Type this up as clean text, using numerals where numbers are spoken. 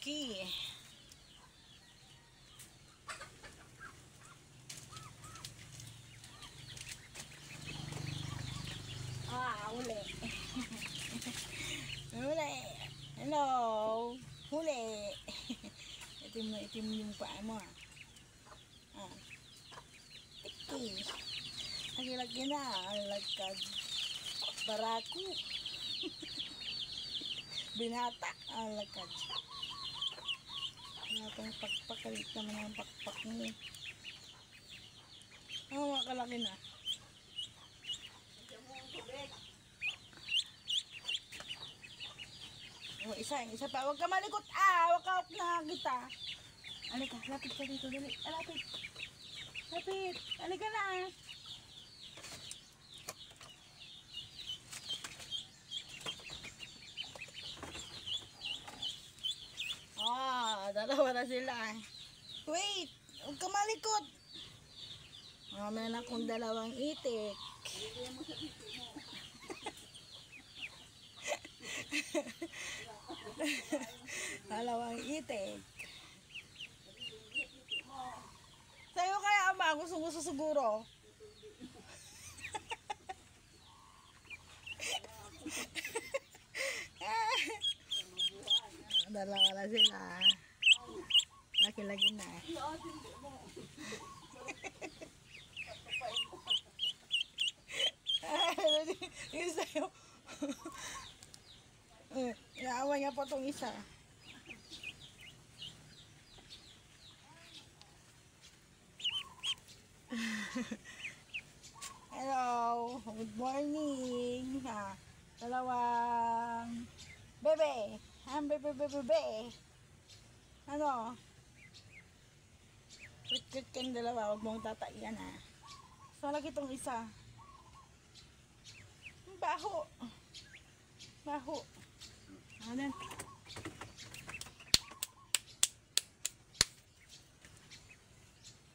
Tricky. Huli. Huli. Hello. Huli. Itim na itim yung paa mo. Tiki. Lagi-lagi na. Lagkad. Baraku. Binata. Lagkad. Natang pakpakalit naman ang pakpak niya. Makalaki na. Isa pa. Huwag ka malikot. Huwag ka nakakita. Alika, lapit ka dito. Dali. Lapit. Lapit. Alika na. Dalawa na sila. Wait. Huwag ka malikot. Meron akong dalawang itik. Dalawang itik. Sa'yo kaya ama, gusto siguro. Dalawa na sila. Laki-laki na. Yung sa'yo. Naawa niya po itong isa. Hello. Good morning. Dalawang bebe. Bebe. Ano? Krit-krit kayong dalawa. Huwag mong tataiyan ha. So, lagi itong isa. Baho. Ano?